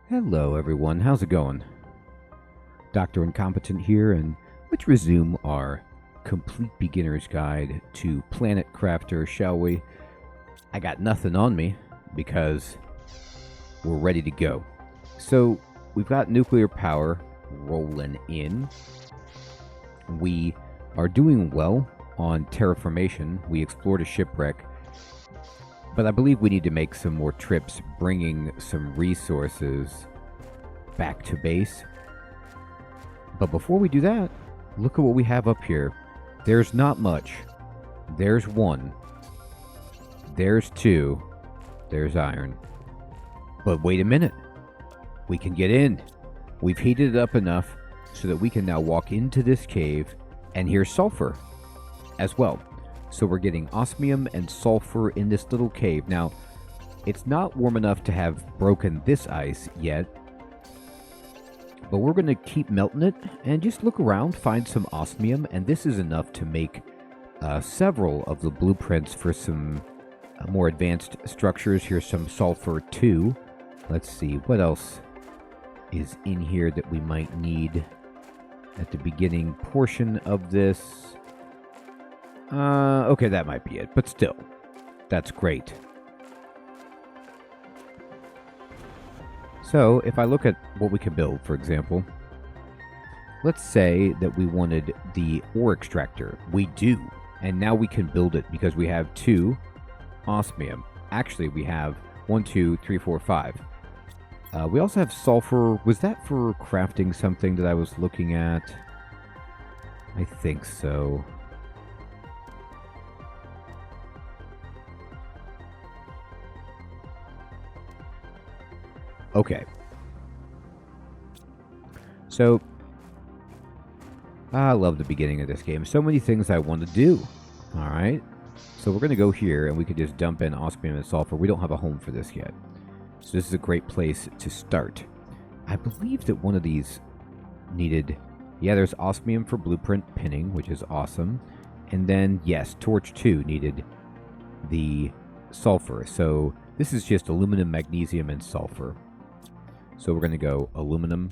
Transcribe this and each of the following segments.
Hello everyone, how's it going? Dr. Incompetent here, and let's resume our complete beginner's guide to Planet Crafter, shall we? I got nothing on me because we're ready to go. So, we've got nuclear power rolling in. We are doing well on terraformation. We explored a shipwreck, but I believe we need to make some more trips, bringing some resources back to base. But before we do that, look at what we have up here. There's not much. There's one. There's two. There's iron. But wait a minute. We can get in. We've heated it up enough so that we can now walk into this cave, and here's sulfur as well. So we're getting osmium and sulfur in this little cave. Now, it's not warm enough to have broken this ice yet, but we're going to keep melting it and just look around, find some osmium, and this is enough to make several of the blueprints for some more advanced structures. Here's some sulfur too. Let's see, what else is in here that we might need at the beginning portion of this? Okay, that might be it, but still, that's great. So, if I look at what we can build, for example, let's say that we wanted the ore extractor. We do, and now we can build it because we have 2 osmium. Actually, we have 1, 2, 3, 4, 5. We also have sulfur. Was that for crafting something that I was looking at? I think so. Okay. So, I love the beginning of this game. So many things I want to do. Alright. So we're going to go here, and we could just dump in osmium and sulfur. We don't have a home for this yet. So this is a great place to start. I believe that one of these needed... Yeah, there's osmium for blueprint pinning, which is awesome. And then, yes, torch 2 needed the sulfur. So this is just aluminum, magnesium, and sulfur. So we're going to go aluminum.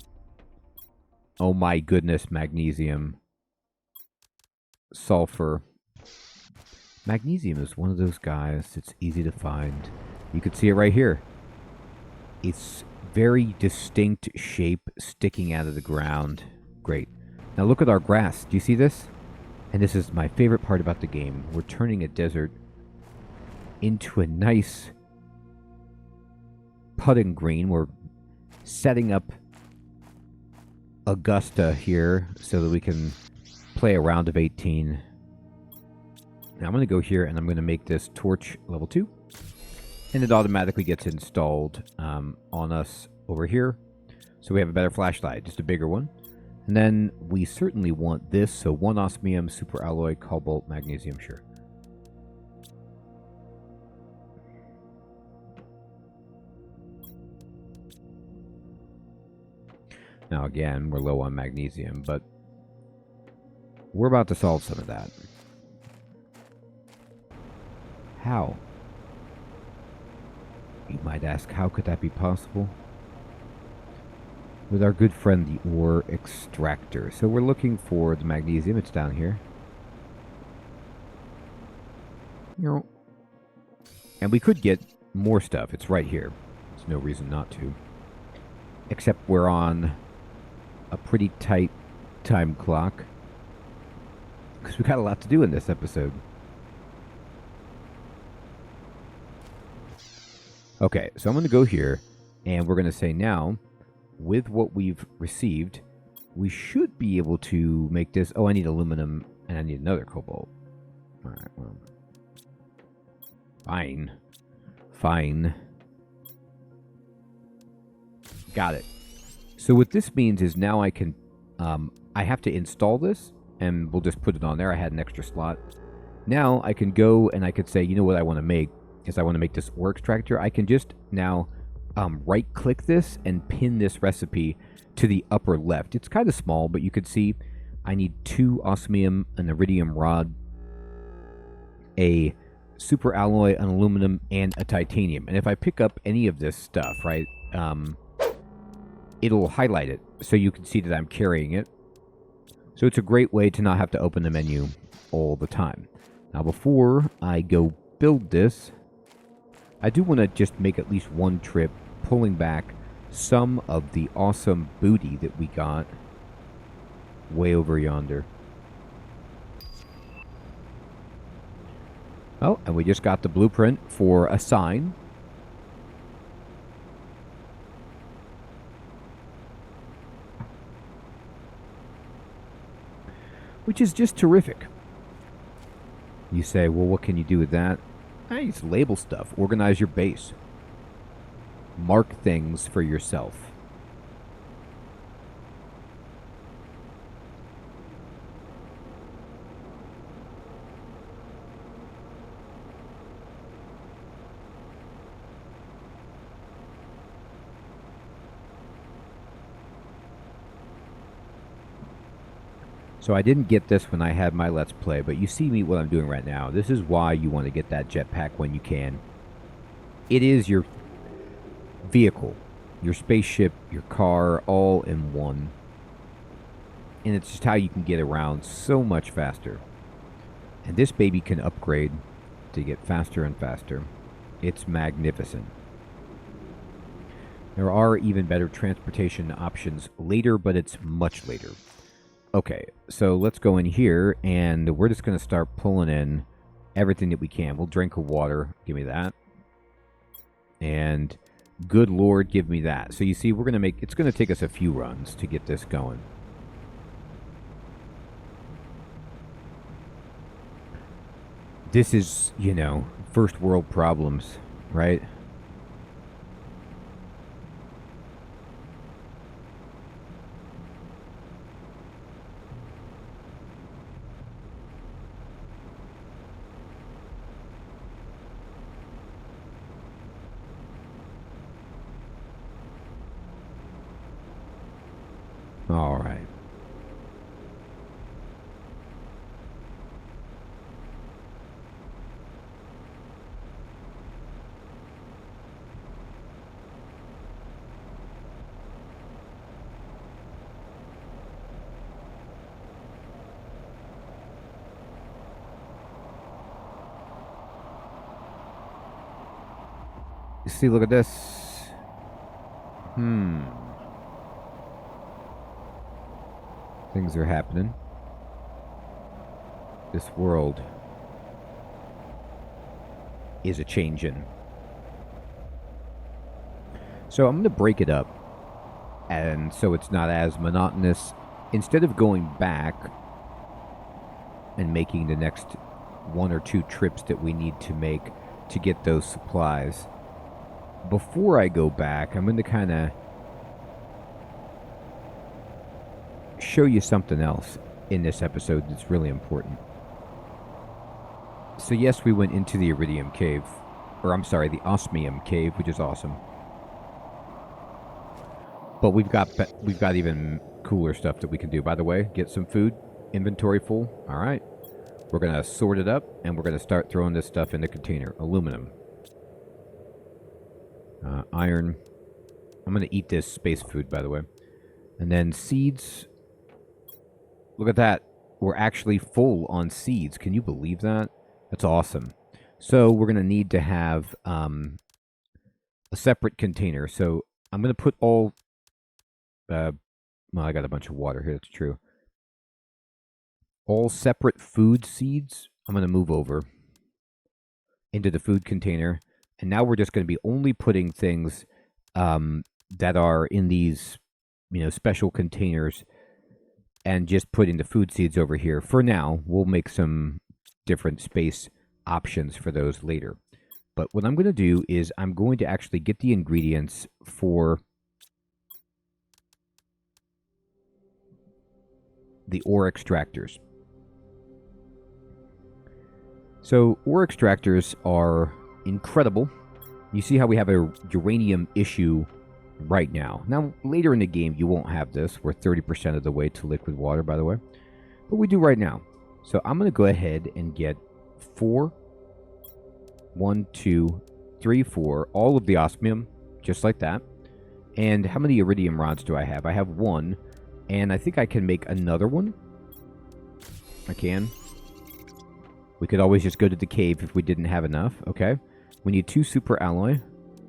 Oh my goodness, magnesium. Sulfur. Magnesium is one of those guys that's easy to find. You can see it right here. It's very distinct shape sticking out of the ground. Great. Now look at our grass. Do you see this? And this is my favorite part about the game. We're turning a desert into a nice putting green. We're setting up Augusta here so that we can play a round of 18. Now I'm going to go here and I'm going to make this torch level 2. And it automatically gets installed on us over here. So we have a better flashlight, just a bigger one. And then we certainly want this. So 1 osmium, super alloy, cobalt, magnesium, sure. Now again, we're low on magnesium, but we're about to solve some of that. How? You might ask, how could that be possible? With our good friend, the ore extractor. So we're looking for the magnesium. It's down here. And we could get more stuff. It's right here. There's no reason not to. Except we're on a pretty tight time clock. Because we got a lot to do in this episode. Okay, so I'm going to go here, and we're going to say now, with what we've received, we should be able to make this... Oh, I need aluminum, and I need another cobalt. Alright, well... Fine. Fine. Got it. So what this means is now I can... I have to install this, and we'll just put it on there. I had an extra slot. Now I can go, and I could say, you know what I want to make? Is I want to make this ore extractor. I can just now right-click this and pin this recipe to the upper left. It's kind of small, but you could see I need 2 osmium, an iridium rod, a super alloy, an aluminum, and a titanium. And if I pick up any of this stuff, right, it'll highlight it so you can see that I'm carrying it. So it's a great way to not have to open the menu all the time. Now, before I go build this, I do want to just make at least one trip pulling back some of the awesome booty that we got way over yonder. Oh, and we just got the blueprint for a sign. Which is just terrific. You say, well, what can you do with that? I just label stuff. Organize your base. Mark things for yourself. So I didn't get this when I had my Let's Play, but you see me what I'm doing right now. This is why you want to get that jetpack when you can. It is your vehicle, your spaceship, your car, all in one. And it's just how you can get around so much faster. And this baby can upgrade to get faster and faster. It's magnificent. There are even better transportation options later, but it's much later. Okay, so let's go in here, and we're just going to start pulling in everything that we can. We'll drink of water. Give me that. And good Lord, give me that. So you see, we're going to make... It's going to take us a few runs to get this going. This is, you know, first world problems, right? All right. See, look at this. Things are happening. This world is a changing. So I'm going to break it up, and so it's not as monotonous. Instead of going back and making the next one or two trips that we need to make to get those supplies, before I go back, I'm going to kind of show you something else in this episode that's really important. So yes, we went into the Iridium Cave, or I'm sorry, the Osmium Cave, which is awesome. But we've got even cooler stuff that we can do. By the way, get some food, inventory full. All right, we're gonna sort it up, and we're gonna start throwing this stuff in the container. Aluminum, iron. I'm gonna eat this space food, by the way, and then seeds. Look at that. We're actually full on seeds. Can you believe that? That's awesome. So we're going to need to have a separate container. So I'm going to put all... well, I got a bunch of water here. That's true. All separate food seeds, I'm going to move over into the food container. And now we're just going to be only putting things that are in these, you know, special containers, and just putting the food seeds over here. For now, we'll make some different space options for those later. But what I'm going to do is I'm going to actually get the ingredients for the ore extractors. So ore extractors are incredible. You see how we have a uranium issue right now. Now, later in the game, you won't have this. We're 30% of the way to liquid water, by the way. But we do right now. So I'm going to go ahead and get 4, 1, 2, 3, 4, all of the osmium, just like that. And how many iridium rods do I have? I have one, and I think I can make another one. I can. We could always just go to the cave if we didn't have enough. Okay. We need 2 super alloy.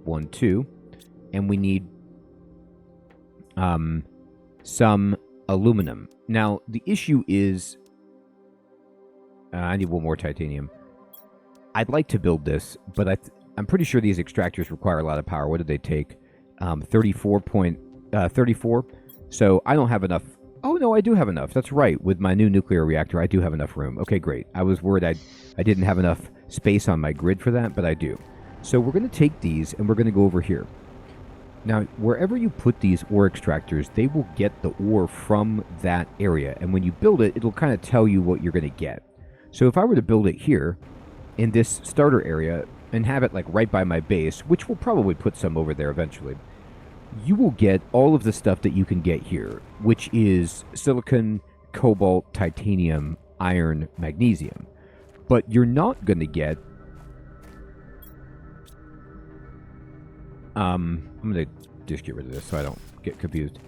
1, 2. And we need some aluminum. Now, the issue is... I need 1 more titanium. I'd like to build this, but I'm pretty sure these extractors require a lot of power. What did they take? 34. So I don't have enough. Oh, no, I do have enough. That's right. With my new nuclear reactor, I do have enough room. Okay, great. I was worried I didn't have enough space on my grid for that, but I do. So we're going to take these, and we're going to go over here. Now, wherever you put these ore extractors, they will get the ore from that area. And when you build it, it'll kind of tell you what you're going to get. So if I were to build it here, in this starter area, and have it like right by my base, which we'll probably put some over there eventually, you will get all of the stuff that you can get here, which is silicon, cobalt, titanium, iron, magnesium. But you're not going to get... I'm going to just get rid of this so I don't get confused.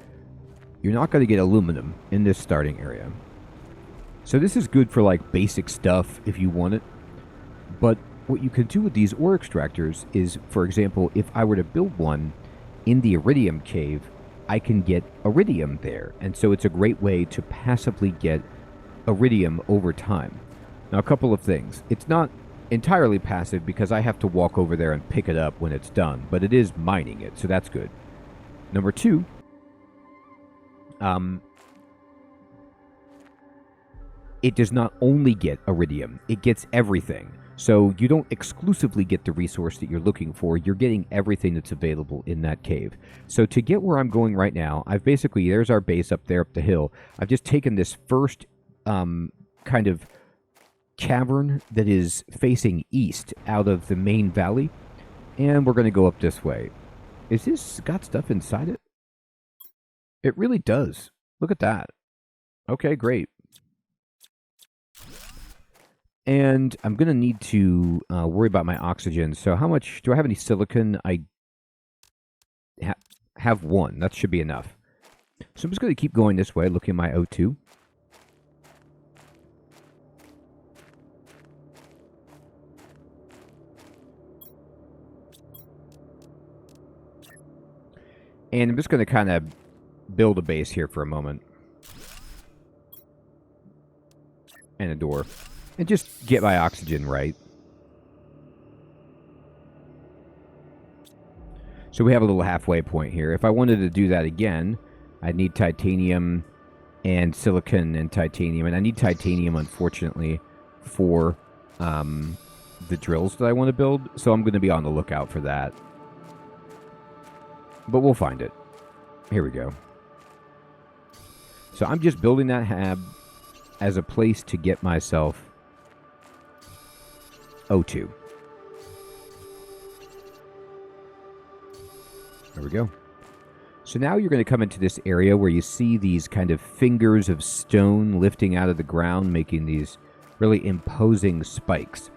You're not going to get aluminum in this starting area. So this is good for like basic stuff if you want it. But what you can do with these ore extractors is, for example, if I were to build one in the iridium cave, I can get iridium there. And so it's a great way to passively get iridium over time. Now, a couple of things. It's not entirely passive because I have to walk over there and pick it up when it's done, but it is mining it, so that's good. Number 2, it does not only get iridium, it gets everything. So you don't exclusively get the resource that you're looking for, you're getting everything that's available in that cave. So to get where I'm going right now, I've basically, there's our base up there up the hill. I've just taken this first kind of cavern that is facing east out of the main valley, and we're going to go up this way. Is this got stuff inside it? It really does. Look at that. Okay, great. And I'm going to need to worry about my oxygen. So how much... Do I have any silicon? I have 1. That should be enough. So I'm just going to keep going this way, looking at my O2. And I'm just going to kind of build a base here for a moment. And a door. And just get my oxygen right. So we have a little halfway point here. If I wanted to do that again, I'd need titanium and silicon and titanium. And I need titanium, unfortunately, for the drills that I want to build. So I'm going to be on the lookout for that. But we'll find it. Here we go. So I'm just building that hab as a place to get myself O2. There we go. So now you're going to come into this area where you see these kind of fingers of stone lifting out of the ground, making these really imposing spikes.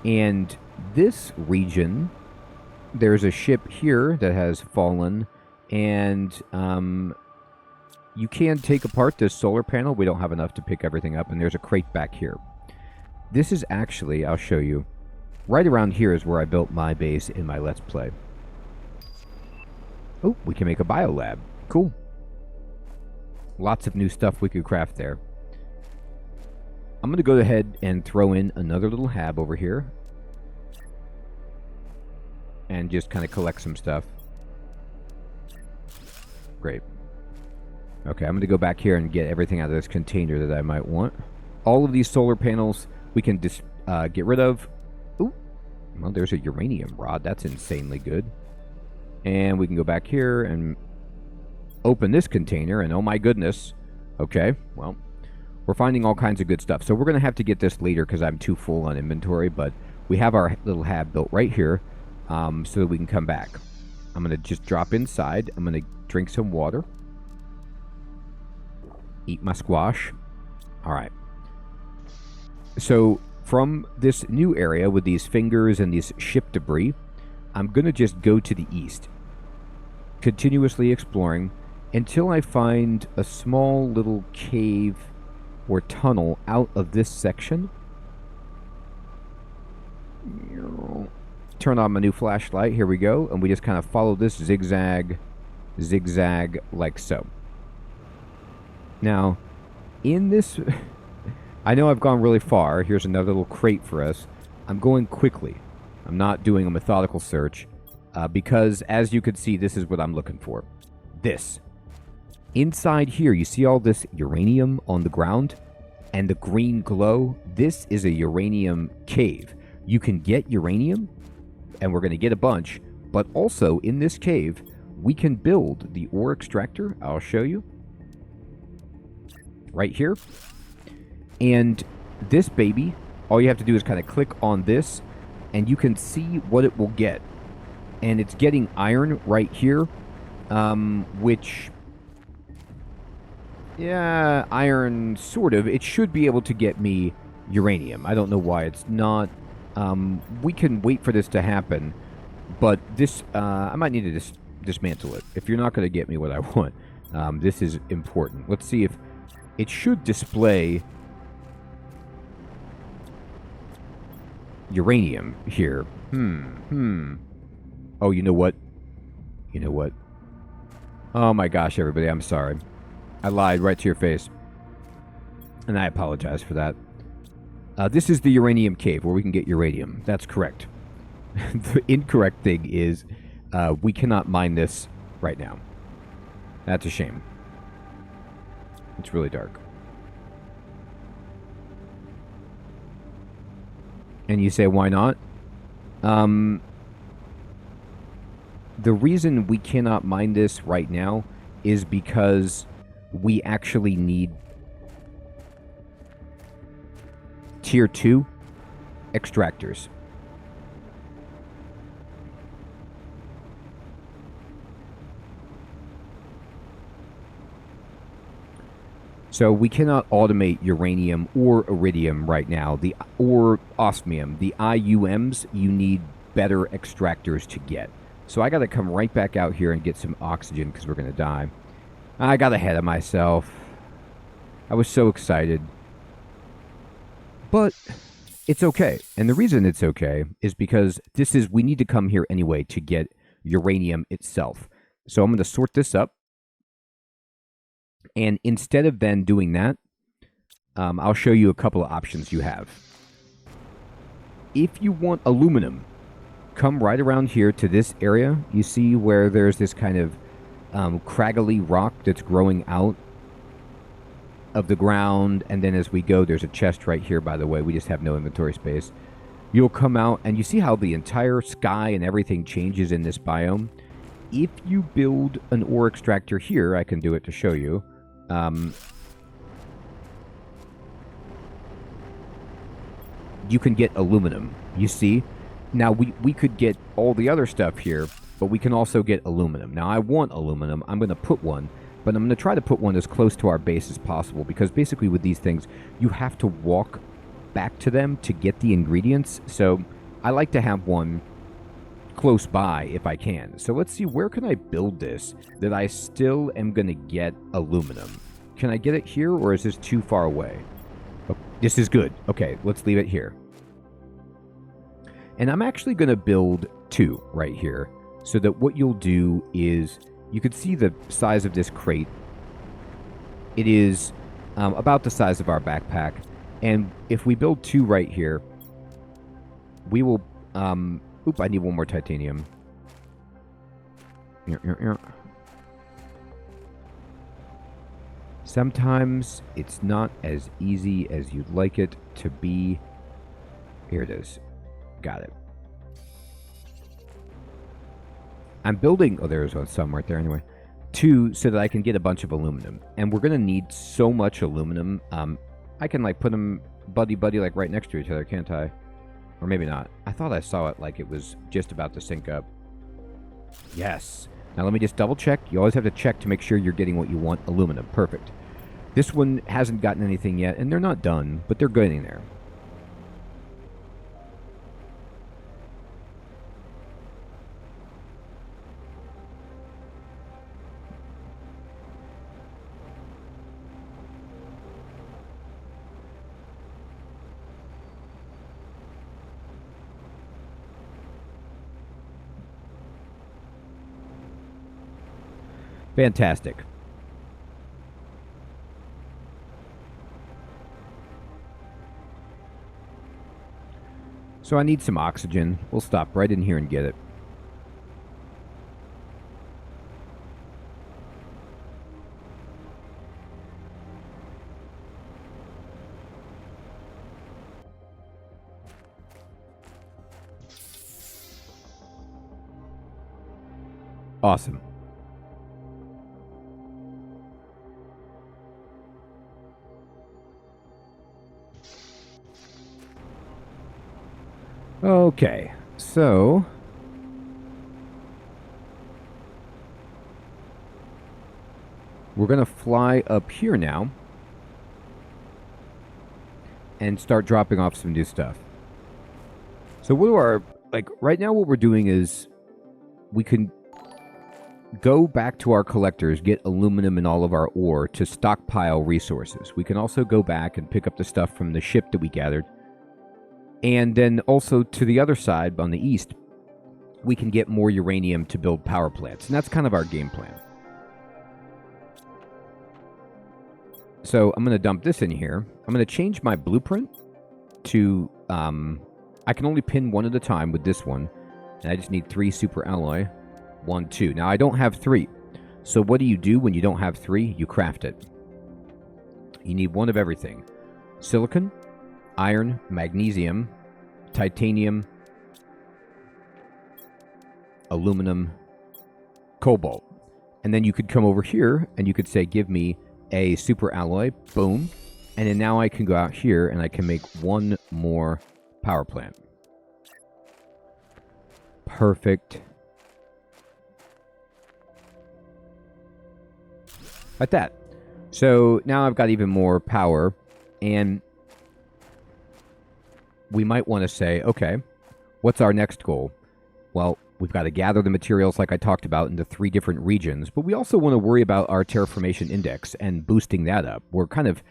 And this region, there's a ship here that has fallen, and you can take apart this solar panel. We don't have enough to pick everything up, and there's a crate back here. This is actually, I'll show you, right around here is where I built my base in my Let's Play. Oh, we can make a biolab. Cool. Lots of new stuff we could craft there. I'm going to go ahead and throw in another little hab over here. And just kind of collect some stuff. Great. Okay, I'm going to go back here and get everything out of this container that I might want. All of these solar panels we can just get rid of. Ooh, well, there's a uranium rod. That's insanely good. And we can go back here and open this container, and oh my goodness. Okay, well, we're finding all kinds of good stuff. So we're going to have to get this later because I'm too full on inventory, but we have our little hab built right here so that we can come back. I'm going to just drop inside. I'm going to drink some water. Eat my squash. All right. So from this new area with these fingers and these ship debris, I'm going to just go to the east. continuously exploring until I find a small little cave or tunnel out of this section. Turn on my new flashlight. Here we go. And we just kind of follow this zigzag, zigzag, like so. Now, in this... I know I've gone really far. Here's another little crate for us. I'm going quickly. I'm not doing a methodical search because, as you can see, this is what I'm looking for. This. Inside here, you see all this uranium on the ground and the green glow? This is a uranium cave. You can get uranium, and we're going to get a bunch, but also in this cave, we can build the ore extractor. I'll show you. Right here. And this baby, all you have to do is kind of click on this, and you can see what it will get. And it's getting iron right here, which... yeah, iron, sort of. It should be able to get me uranium. I don't know why it's not. We can wait for this to happen, but this, I might need to dismantle it. If you're not going to get me what I want, this is important. Let's see if it should display uranium here. Oh, you know what? You know what? Oh my gosh, everybody, I'm sorry. I lied right to your face. And I apologize for that. This is the uranium cave where we can get uranium. That's correct. The incorrect thing is we cannot mine this right now. That's a shame. It's really dark. And you say, why not? The reason we cannot mine this right now is because we actually need tier 2 extractors. So we cannot automate uranium or iridium right now, or osmium. The IUMs, you need better extractors to get. So I got to come right back out here and get some oxygen because we're going to die. I got ahead of myself. I was so excited. But it's okay. And the reason it's okay is because we need to come here anyway to get uranium itself. So I'm going to sort this up. And instead of then doing that, I'll show you a couple of options you have. If you want aluminum, come right around here to this area. You see where there's this kind of craggly rock that's growing out of the ground. And then as we go, there's a chest right here, by the way. We just have no inventory space. You'll come out, and you see how the entire sky and everything changes in this biome. If you build an ore extractor here, I can do it to show you. You can get aluminum, you see? Now, we could get all the other stuff here, but we can also get aluminum. Now, I want aluminum. I'm going to put one, but I'm going to try to put one as close to our base as possible, because basically with these things, you have to walk back to them to get the ingredients. So I like to have one close by if I can. So let's see, where can I build this that I still am going to get aluminum? Can I get it here, or is this too far away? Oh, this is good. Okay, let's leave it here. And I'm actually going to build 2 right here, so that what you'll do is, you can see the size of this crate. It is about the size of our backpack. And if we build 2 right here, we will... Oop, I need one more titanium. Sometimes it's not as easy as you'd like it to be. Here it is. Got it. I'm building... oh, there's some right there anyway. 2 so that I can get a bunch of aluminum. And we're going to need so much aluminum. I can, like, put them buddy-buddy, like, right next to each other, can't I? Or maybe not. I thought I saw it like it was just about to sync up. Yes. Now let me just double check. You always have to check to make sure you're getting what you want. Aluminum. Perfect. This one hasn't gotten anything yet, and they're not done, but they're getting there. Fantastic. So I need some oxygen. We'll stop right in here and get it. Awesome. Okay, so we're going to fly up here now and start dropping off some new stuff. So what do our, like, right now what we're doing is we can go back to our collectors, get aluminum and all of our ore to stockpile resources. We can also go back and pick up the stuff from the ship that we gathered. And then also to the other side, on the east, we can get more uranium to build power plants. And that's kind of our game plan. So I'm going to dump this in here. I'm going to change my blueprint to, I can only pin one at a time with this one. And I just need 3 super alloy. 1, 2. Now I don't have 3. So what do you do when you don't have 3? You craft it. You need 1 of everything. Silicon, iron, magnesium, titanium, aluminum, cobalt. And then you could come over here and you could say, give me a super alloy. Boom. And then now I can go out here and I can make 1 more power plant. Perfect. Like that. So now I've got even more power, and we might want to say, okay, what's our next goal? Well, we've got to gather the materials like I talked about into 3 different regions, but we also want to worry about our terraformation index and boosting that up. We're kind of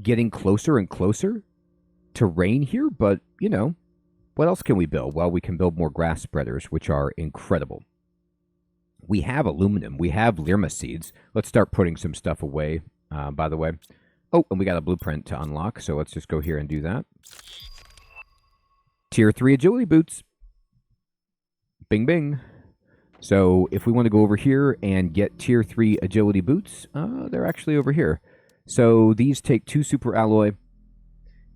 getting closer and closer to rain here, but, you know, what else can we build? Well, we can build more grass spreaders, which are incredible. We have aluminum. We have Lirma seeds. Let's start putting some stuff away, by the way. Oh, and we got a blueprint to unlock, so let's just go here and do that. Tier 3 agility boots. Bing, bing. So if we want to go over here and get Tier 3 agility boots, they're actually over here. So these take 2 super alloy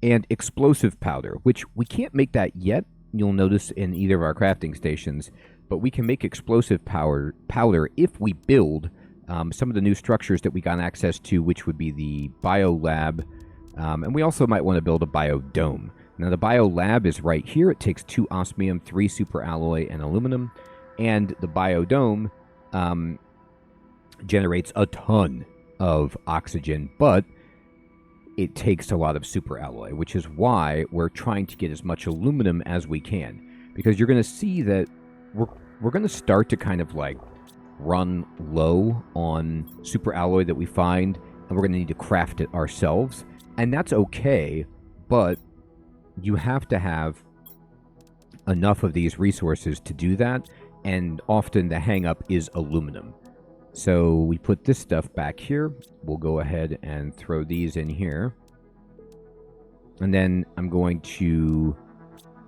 and explosive powder, which we can't make that yet. You'll notice in either of our crafting stations. But we can make explosive powder if we build some of the new structures that we got access to, which would be the bio lab. And we also might want to build a bio dome. Now, the bio lab is right here. It takes 2 osmium, 3 super alloy, and aluminum. And the bio dome generates a ton of oxygen, but it takes a lot of super alloy, which is why we're trying to get as much aluminum as we can. Because you're going to see that we're going to start to kind of like run low on super alloy that we find, and we're going to need to craft it ourselves. And that's okay, but you have to have enough of these resources to do that, and often the hang up is aluminum. So we put this stuff back here. We'll go ahead and throw these in here. And then I'm going to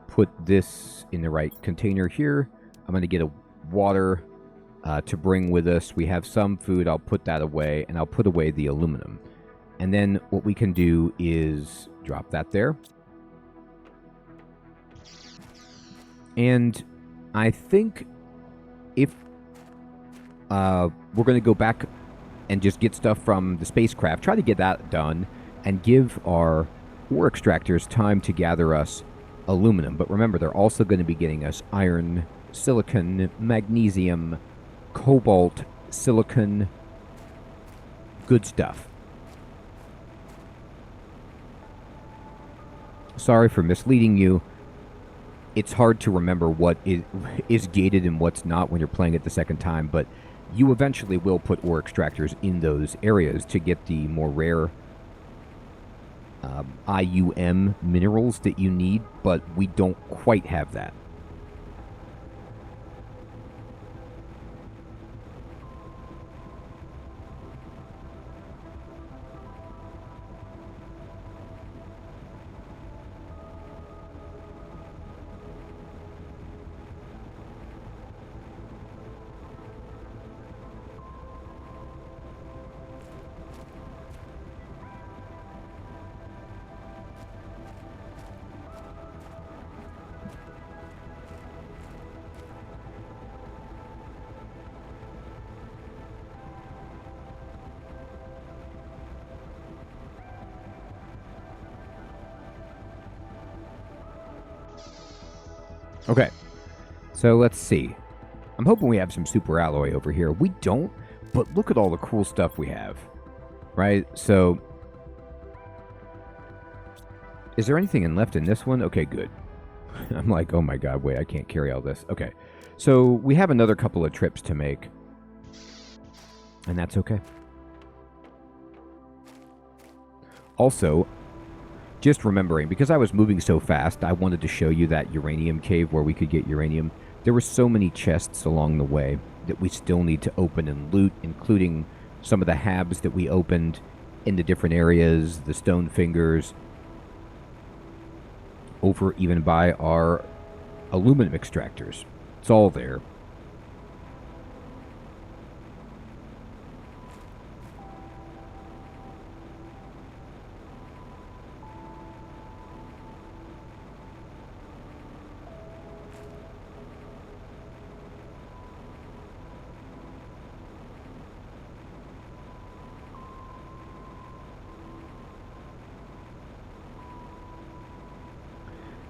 put this in the right container here. I'm going to get a water to bring with us. We have some food. I'll put that away, and I'll put away the aluminum. And then what we can do is drop that there. And I think if we're going to go back and just get stuff from the spacecraft, try to get that done, and give our ore extractors time to gather us aluminum. But remember, they're also going to be getting us iron, silicon, magnesium, cobalt, silicon, good stuff. Sorry for misleading you. It's hard to remember what is gated and what's not when you're playing it the second time, but you eventually will put ore extractors in those areas to get the more rare IUM minerals that you need, but we don't quite have that. Okay, so let's see. I'm hoping we have some super alloy over here. We don't, but look at all the cool stuff we have, right? So, is there anything left in this one? Okay, good. I'm like, oh my god, wait, I can't carry all this. Okay, so we have another couple of trips to make, and that's okay. Also, just remembering, because I was moving so fast, I wanted to show you that uranium cave where we could get uranium. There were so many chests along the way that we still need to open and loot, including some of the habs that we opened in the different areas, the stone fingers, over even by our aluminum extractors. It's all there.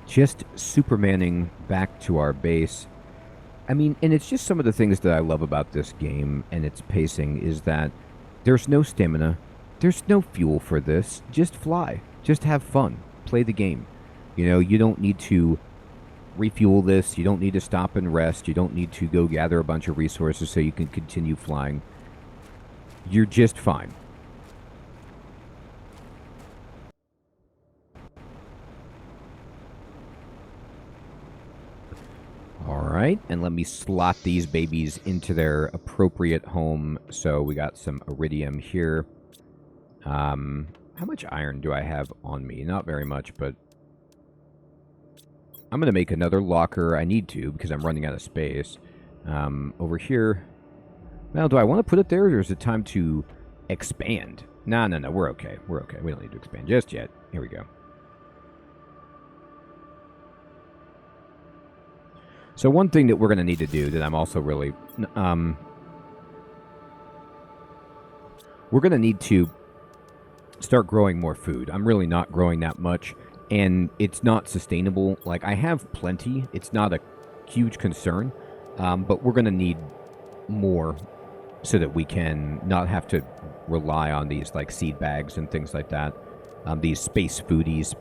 Just supermaning back to our base. I mean, and it's just some of the things that I love about this game and its pacing is that there's no stamina, there's no fuel for this. Just fly, just have fun, play the game. You know, you don't need to refuel this, you don't need to stop and rest, you don't need to go gather a bunch of resources so you can continue flying. You're just fine. Alright, and let me slot these babies into their appropriate home. So we got some iridium here. How much iron do I have on me? Not very much, but I'm going to make another locker. I need to because I'm running out of space. Over here. Now, do I want to put it there or is it time to expand? No, we're okay. We're okay. We don't need to expand just yet. Here we go. So one thing that we're going to need to do that I'm also really... we're going to need to start growing more food. I'm really not growing that much, and it's not sustainable. Like, I have plenty. It's not a huge concern, but we're going to need more so that we can not have to rely on these, like, seed bags and things like that. These space foodies.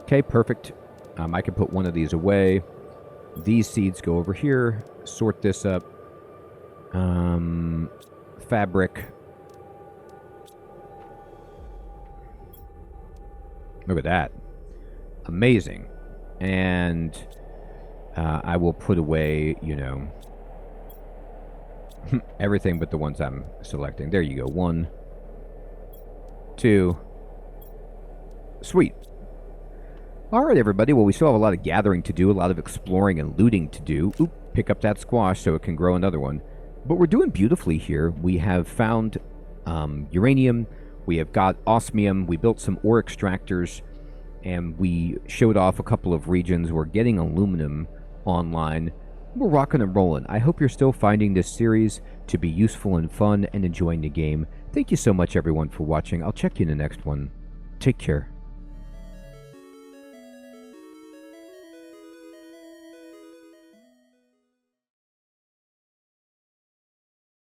Okay, perfect. I can put one of these away. These seeds go over here. Sort this up. Fabric. Look at that. Amazing. And I will put away, you know, everything but the ones I'm selecting. There you go. 1, 2. Sweet. All right, everybody. Well, we still have a lot of gathering to do, a lot of exploring and looting to do. Oop, pick up that squash so it can grow another one. But we're doing beautifully here. We have found uranium. We have got osmium. We built some ore extractors. And we showed off a couple of regions. We're getting aluminum online. We're rocking and rolling. I hope you're still finding this series to be useful and fun and enjoying the game. Thank you so much, everyone, for watching. I'll check you in the next one. Take care.